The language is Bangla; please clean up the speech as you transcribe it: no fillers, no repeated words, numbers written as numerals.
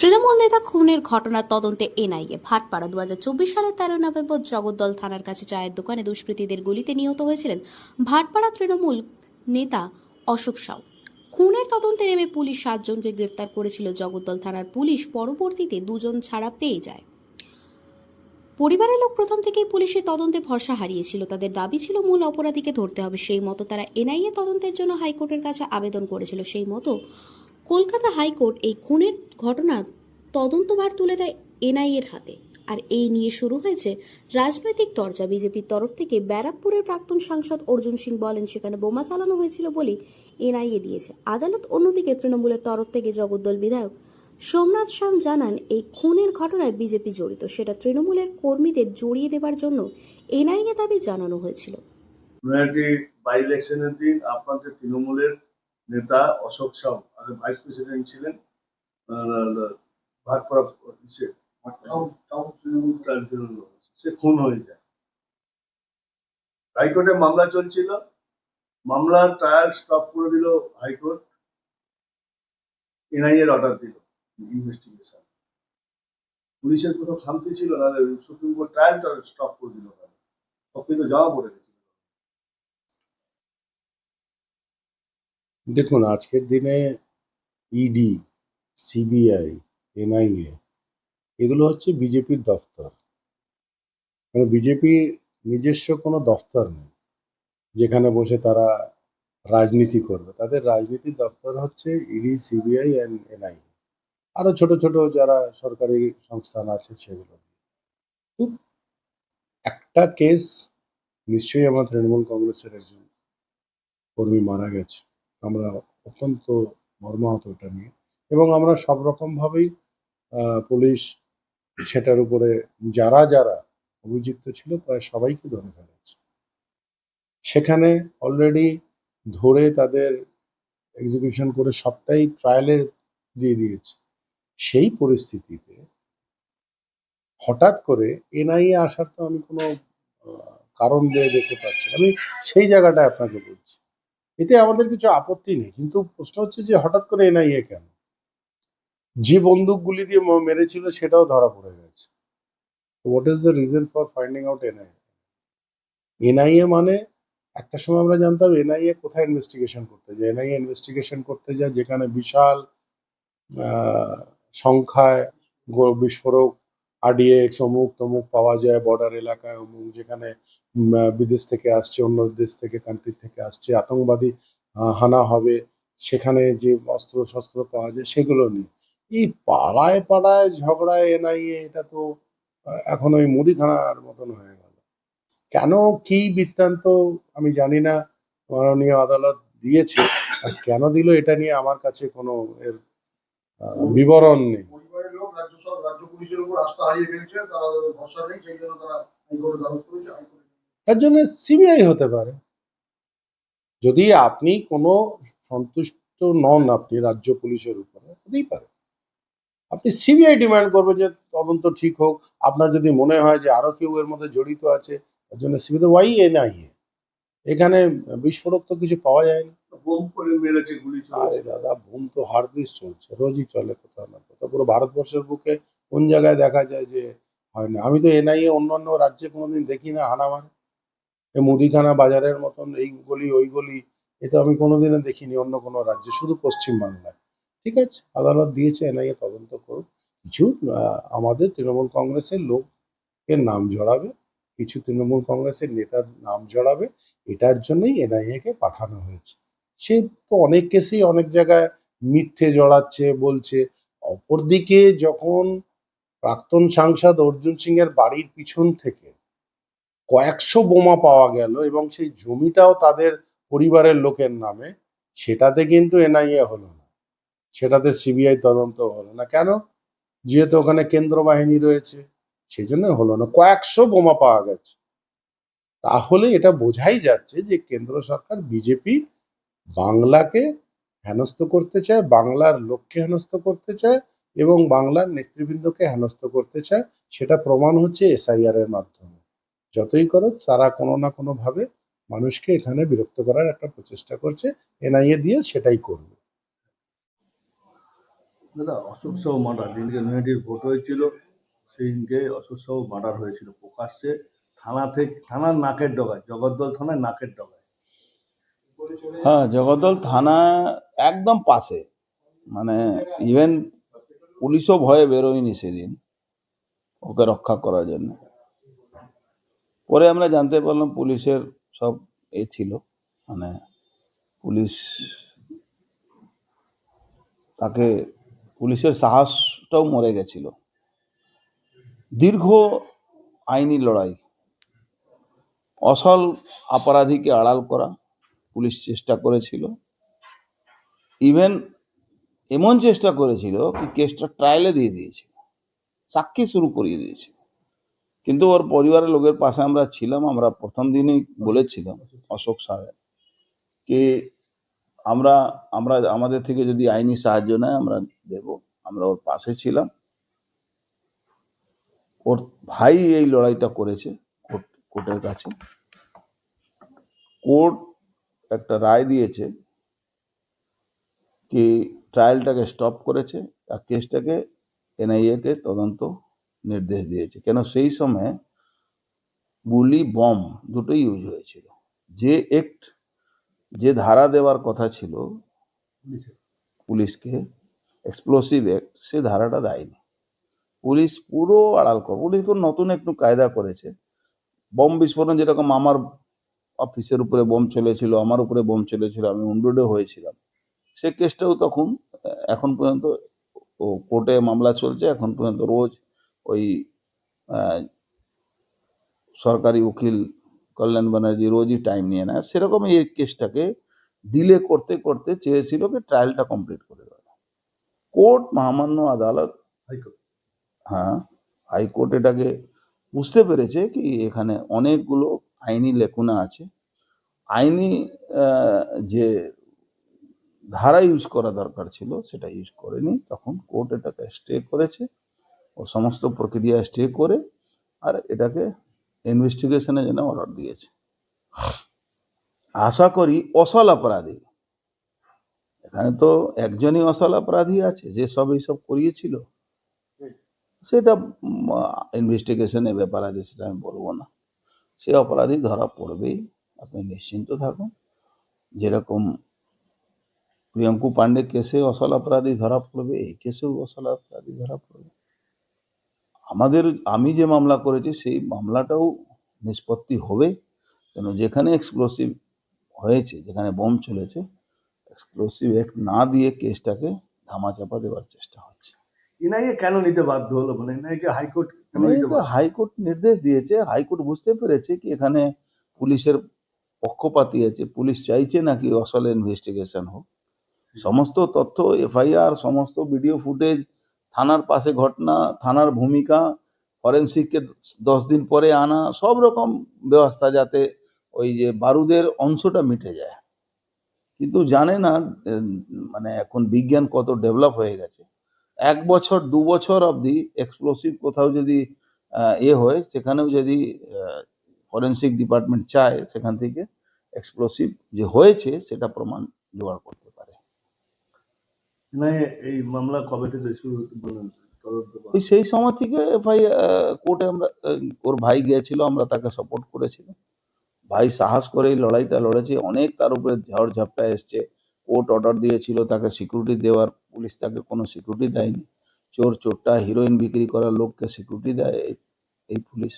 তৃণমূল নেতা খুনের ঘটনার তদন্তে এনআইএ। ভাটপাড়া 2024 সালের 13 নভেম্বর জগদ্দল থানার কাছে চায়ের দোকানে দুষ্কৃতীদের গুলিতে নিহত হয়েছিলেন ভাটপাড়া তৃণমূল নেতা অশোক সাউ। খুনের তদন্তে নেমে পুলিশ 7 জনকে গ্রেফতার করেছিল জগদ্দল থানার পুলিশ। পরবর্তীতে 2 জন ছাড়া পেয়ে যায়। পরিবারের লোক প্রথম থেকেই পুলিশের তদন্তে ভরসা হারিয়েছিল। তাদের দাবি ছিল মূল অপরাধীকে ধরতে হবে। সেই মতো তারা এনআইএ তদন্তের জন্য হাইকোর্টের কাছে আবেদন করেছিল। সেই মতো কলকাতা হাইকোর্ট এই খুনের ঘটনার তদন্তভার তুলে দেয় এনআইএর হাতে। আর এই নিয়ে শুরু হয়েছে রাজনৈতিক তরজা। বিজেপির তরফ থেকে ব্যারাকপুরের প্রাক্তন সাংসদ অর্জুন সিং বলেন সেখানে বোমা চালানো হয়েছিল বলেই এনআইএ দিয়েছে আদালত। অন্যদিকে তৃণমূলের তরফ থেকে জগদ্দল বিধায়ক সোমনাথ শাম জানান এই খুনের ঘটনায় বিজেপি জড়িত, সেটা তৃণমূলের কর্মীদের জড়িয়ে দেওয়ার জন্য এনআইএ দাবি জানানো হয়েছিল। বাই ইলেকশনের দিন আপনাদের তৃণমূলের নেতা অশোক সাউ আগে ভাইস প্রেসিডেন্ট ছিলেন, ভাটপাড়া সে খুন হয়ে যায়। হাইকোর্টে মামলা চলছিল, মামলার ট্রায়াল স্টপ করে দিল হাইকোর্ট, এনআইএ এর অর্ডার দিল ইনভেস্টিগেশন। পুলিশের কোনো খামতি ছিল না, সুপ্রিম কোর্ট ট্রায়ালটা স্টপ করে দিল, সব কিছু জমা পড়ে গেছিল। দেখুন, আজকের দিনে ইডি, সিবিআই, এনআইএ এগুলো হচ্ছে বিজেপির দফতর। মানে বিজেপির নিজস্ব কোনো দফতর নেই যেখানে বসে তারা রাজনীতি করবে। তাদের রাজনীতির দফতর হচ্ছে ইডি, সিবিআই অ্যান্ড এনআইএ, আরো ছোট ছোট যারা সরকারি সংস্থান আছে সেগুলো। তো একটা কেস নিশ্চয়ই আমার তৃণমূল কংগ্রেসের একজন কর্মী মারা গেছে, আমরা অত্যন্ত মর্মাহত এটা নিয়ে, এবং আমরা সব রকম ভাবেই পুলিশ সেটার উপরে যারা যারা অভিযুক্ত ছিল প্রায় সবাইকে ধরে ফেলেছে। সেখানে অলরেডি ধরে তাদের এক্সিকিউশন করে সবটাই ট্রায়ালে দিয়ে দিয়েছে। সেই পরিস্থিতিতে হঠাৎ করে এনআইএ আসার তো আমি কোনো কারণ দেখতে পাচ্ছি। আমি সেই জায়গাটায় আপনাকে বলছি, এতে আমাদের কিছু আপত্তি নেই, কিন্তু প্রশ্ন হচ্ছে যে হঠাৎ করে এনআইএ কেন? যে বন্দুকগুলি দিয়ে মেরেছিল সেটাও ধরা পড়ে গেছে। What is the reason for finding out NIA? NIA মানে একটা সময় আমরা জানতাম এনআইএ কোথায় ইনভেস্টিগেশন করতে যায়। এনআইএ ইনভেস্টিগেশন করতে যায় যেখানে বিশাল সংখ্যায় বিস্ফোরক, আরডিএক্স, অমুক তমুক পাওয়া যায় বর্ডার এলাকায়, অমুক যেখানে বিদেশ থেকে আসছে, অন্য দেশ থেকে, কান্ট্রি থেকে আসছে, আতঙ্কবাদী হানা হবে, সেখানে যে অস্ত্র শস্ত্র পাওয়া যায় সেগুলো নিয়ে। এই পাড়ায় পাড়ায় ঝগড়ায় এনআইএ, এটা তো এখন ওই মুদিখানার মতন হয়ে গেল। কেন, কি বৃত্তান্ত আমি জানি না, মাননীয় আদালত দিয়েছে, আর কেন দিল এটা নিয়ে আমার কাছে কোনো এর বিবরণ নেই। তার জন্য সিবিআই হতে পারে। যদি আপনি কোনো সন্তুষ্ট নন আপনি রাজ্য পুলিশের উপরে, হতেই পারে আপনি সিবিআই ডিমান্ড করবে যে তদন্ত ঠিক হোক। আপনার যদি মনে হয় যে আরো কেউ এর মধ্যে জড়িত আছে, তার জন্য সিবিআই। Y NIA? এখানে বিস্ফোরক তো কিছু পাওয়া যায়নি। বোম করে মেরেছে, গুলি চলেছে। আরে দাদা, বোম তো হারদিস চলছে, রোজই চলে কোথাও না কোথাও। পুরো ভারতবর্ষের বুকে কোন জায়গায় দেখা যায় যে হয় না? আমি তো এনআইএ অন্যান্য রাজ্যে কোনোদিন দেখি না হানা মারে। এই মুদিখানা বাজারের মতন এই গলি ওই গলি, এ তো আমি কোনোদিনও দেখিনি অন্য কোনো রাজ্যে, শুধু পশ্চিমবাংলায়। ঠিক আছে, আদালত দিয়েছে, এনআইএ তদন্ত করুক। কিছু আমাদের তৃণমূল কংগ্রেসের লোকের নাম জড়াবে, কিছু তৃণমূল কংগ্রেসের নেতার নাম জড়াবে, এটার জন্যই এনআইএ কে পাঠানো হয়েছে। সে তো অনেক কেসেই অনেক জায়গায় মিথ্যে জড়াচ্ছে বলছে। অপরদিকে যখন প্রাক্তন সাংসদ অর্জুন সিং এর বাড়ির পিছন থেকে কয়েকশো বোমা পাওয়া গেল এবং সেই জমিটাও তাদের পরিবারের লোকের নামে, সেটাতে কিন্তু এনআইএ হলো না, সেটাতে সিবিআই তদন্ত হলো না। কেন? যেহেতু ওখানে কেন্দ্র বাহিনী রয়েছে, সেই জন্য হলো না। কয়েকশো বোমা পাওয়া গেছে। তাহলে এটা বোঝাই যাচ্ছে যে কেন্দ্র সরকার, বিজেপি বাংলাকে হেনস্থ করতে চায়, বাংলার লোককে হেনস্থ করতে চায় এবং বাংলার নেতৃবৃন্দকে হেনস্থ করতে চায়। সেটা প্রমাণ হচ্ছে এসআইআর এর মাধ্যমে। যতই করো তারা কোনো না কোনো ভাবে মানুষকে এখানে বিরক্ত করার একটা প্রচেষ্টা করছে। এনআইএ দিয়ে সেটাই করবে। দাদা অশোক সাহু মার্ডার যেদিনকে নৈহাটির ভোট হয়েছিল সেদিনকে অশোক সাহু মার্ডার হয়েছিল প্রকাশ্যে থানার নাকের ডগায়, জগদ্দল থানায় নাকের ডগায়। হ্যাঁ, জগদ্দল থানা একদম পাশে, মানে ইভেন পুলিশও ভয়ে বেরোয়নি সেদিন ওকে রক্ষা করার জন্য। পরে আমরা জানতে পারলাম পুলিশের সব ছিল, মানে পুলিশ তাকে, পুলিশের সাহসটাও মরে গেছিল। দীর্ঘ আইনি লড়াই, অসল অপরাধীকে আড়াল করা পুলিশ চেষ্টা করেছিল। ইভেন এমন চেষ্টা করেছিল কি কেসটা ট্রায়ালে দিয়ে দিয়েছিল, সাক্ষী শুরু করিয়ে দিয়েছিল। কিন্তু ওর পরিবারের লোকের পাশে আমরা ছিলাম। আমরা প্রথম দিনই বলেছিলাম অশোক সাহেব কি আমরা আমাদের থেকে যদি আইনি সাহায্য নেয় আমরা দেব। আমরা ওর পাশে ছিলাম। ওর ভাই এই লড়াইটা করেছে কোর্টের কাছে। কোর্ট একটা রায় দিয়েছে কি ট্রায়ালটাকে স্টপ করেছে আর কেসটাকে এনআইএ কে তদন্ত নির্দেশ দিয়েছে। কেন সেই সময় গুলি, বম দুটোই ইউজ হয়েছিল। যে ধারা দেওয়ার কথা ছিল পুলিশকে, এক্সপ্লোসিভ অ্যাক্ট, সে ধারাটা দেয়নি। পুলিশ পুরো আড়াল করে, পুলিশ নতুন একটু কায়দা করেছে। বম বিস্ফোরণ যেরকম আমার অফিসের উপরে বোম চলেছিল, আমার উপরে বোম চলেছিল, আমি উন্ডুডে হয়েছিলাম, সে কেসটাও তখন এখন পর্যন্ত কোর্টে মামলা চলছে। এখন পর্যন্ত রোজ ওই সরকারি উকিল কল্যাণ ব্যানার্জি রোজই টাইম নিয়ে নেয়। সেরকম এই কেসটাকে ডিলে করতে করতে চেয়েছিল কি ট্রায়ালটা কমপ্লিট করে দেওয়া। কোর্ট, মহামান্য আদালত, হাইকোর্ট, হ্যাঁ হাইকোর্ট এটাকে বুঝতে পেরেছে কি এখানে অনেকগুলো আইনি লেকুনা আছে। আইনি যে ধারা ইউজ করা দরকার ছিল সেটা ইউজ করেনি। তখন কোর্ট এটাকে স্টে করেছে, ও সমস্ত প্রক্রিয়া স্টে করে আর এটাকে ইনভেস্টিগেশনের জন্য অর্ডার দিয়েছে। আশা করি অসল অপরাধী, এখানে তো একজনই অসল অপরাধী আছে যে সব এইসব করিয়েছিল, সেটা ইনভেস্টিগেশনের ব্যাপার আছে, সেটা আমি বলবো না। সে অপরাধী ধরা পড়বেই, আপনি নিশ্চিন্ত থাকুন। যেরকম প্রিয়ঙ্কু পান্ডে কেসে অসল অপরাধী ধরা পড়বে, এই কেসেও অসল অপরাধী ধরা পড়বে। আমি যে মামলা করেছি সেই মামলাটাও নিষ্পত্তি হবে। কেন যেখানে এক্সপ্লোসিভ হয়েছে, যেখানে বোম চলেছে, এক্সপ্লোসিভ অ্যাক্ট না দিয়ে কেসটাকে ধামাচাপা দেওয়ার চেষ্টা হচ্ছে। এনআইএ কেন নিতে বাধ্য হলো, মানে এনআইএ হাইকোর্ট কেন নিতে বাধ্য? হাইকোর্ট নির্দেশ দিয়েছে, হাইকোর্ট বুঝতে পেরেছে কি এখানে পুলিশের পক্ষপাতী আছে, পুলিশ চাইছে নাকি আসল ইনভেস্টিগেশন হোক। সমস্ত তথ্য, এফআইআর, সমস্ত ভিডিও ফুটেজ, থানার পাশে ঘটনা, থানার ভূমিকা, ফরেন্সিককে 10 দিন পরে আনা, সব রকম ব্যবস্থা যাতে ওই যে বারুদের অংশটা মিটে যায়। কিন্তু জানে না মানে এখন বিজ্ঞান কত ডেভেলপ হয়ে গেছে। 1 বছর 2 বছর অবধি এক্সপ্লোসিভ কোথাও যদি হয়, সেখানেও যদি ফরেন্সিক ডিপার্টমেন্ট চায় সেখান থেকে এক্সপ্লোসিভ যে হয়েছে সেটা প্রমাণ জোগাড় করতে পারে। এনআইএ এই মামলা কবে থেকে শুরু হতে বলেন তদন্ত করা? ওই সেই সময় থেকে কোর্টে আমরা ওর ভাই গিয়েছিল, আমরা তাকে সাপোর্ট করেছিলাম। ভাই সাহস করে এই লড়াইটা লড়েছে, অনেক তার উপরে ঝড় ঝাপটা এসছে। কোর্ট অর্ডার দিয়েছিল তাকে সিকিউরিটি দেওয়ার, পুলিশ তাকে কোনো সিকিউরিটি দেয়নি। চোরটা হিরোইন বিক্রি করার লোককে সিকিউরিটি দেয় এই পুলিশ।